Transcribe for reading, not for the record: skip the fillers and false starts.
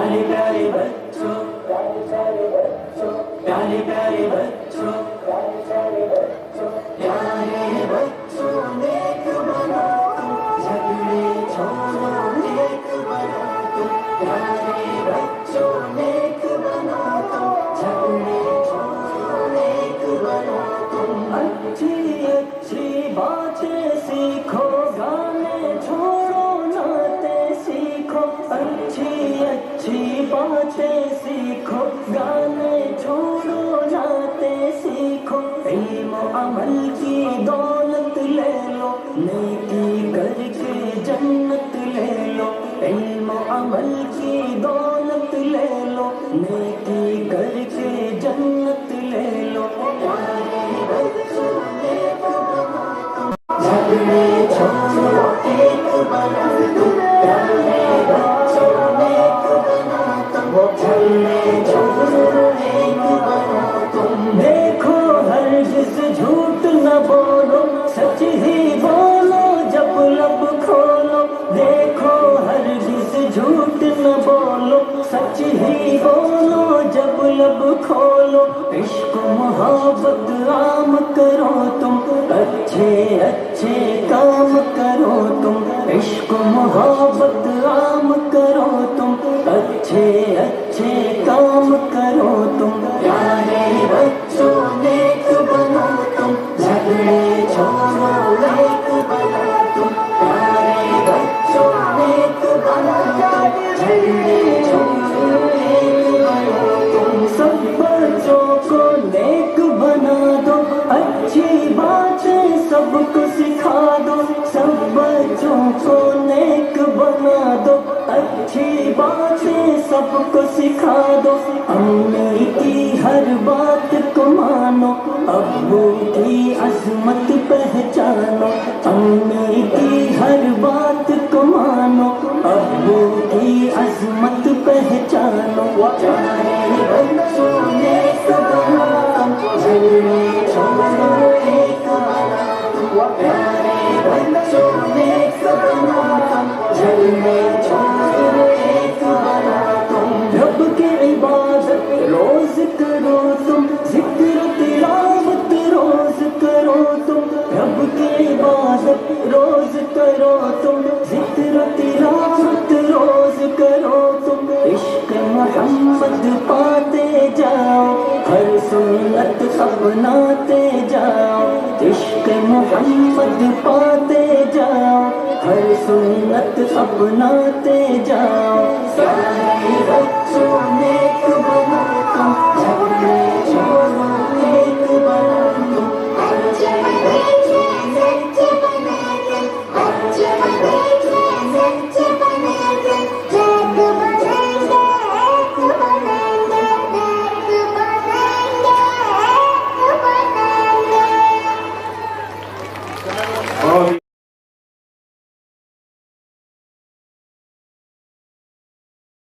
پیارے پیارے بچوں، پیارے پیارے بچوں، پیارے بچوں نیک بنا تم، جھگڑے چھوڑو نیک بنا تم، پیارے بچوں نیک بنا تم، جھگڑے چھوڑو نیک بنا تم، اچھی اچھی باتیں سیکھو، گانے چھوڑو نعتیں سیکھو، اچھی اچھی باتیں سیکھو، گانے چھوڑو نعتیں سیکھو، علم و عمل کی دولت لے لو، نیکی کر کے جنت لے لو، علم و عمل کی دولت لے لو، نیکی کر کے جنت لے لو، پیارے بچوں نیک بنا تم، جھگڑے چھوڑو ایک بنا تم، پیارے بچوں نیک بنا تم، جھگڑے چھوڑو ایک بنا تم، دیکھو ہرگز جھوٹ نہ بولو، سچ ہی بولو جب لب کھولو، دیکھو ہرگز جھوٹ نہ بولو، سچ ہی بولو جب لب کھولو، عشق و محبت عام کرو تم، اچھے اچھے کام کرو تم، عشق و محبت عام کرو تم، اچھے اچھے کام کرو تم، پیارے بچوں نیک بنو تم، جھگڑے چھوڑو نیک بنو تم، پیارے بچوں نیک بنو تم، جھگڑے چھوڑو نیک بنو تم، سب بچوں کو نیک بنا دو، اچھی باتیں سب کو سکھا دو، سب بچوں کو نیک بنا دو، اچھی باتیں سب کو سکھا دو، امی کی ہر بات کو مانو، ابو کی عظمت پہچانو، امی کی ہر بات کو مانو، ابو کی عظمت پہچانو، پیارے بچوں نیک بنا تم، جھگڑے چھوڑو ایک بنا تم، پیارے بچوں نیک بنا تم، جھگڑے چھوڑو ایک بنا تم، رب کی عبادت روز کرو تم، ذکر تلاوت روز کرو تم، رب کی عبادت روز کرو تم، ذکر تلاوت روز کرو تم، عشق محمد پاتے جاؤ، ہر سنت اپناتے جاؤ، عشق محمد پاتے جاؤ، ہر سنت اپناتے جاؤ، پیارے بچوں نے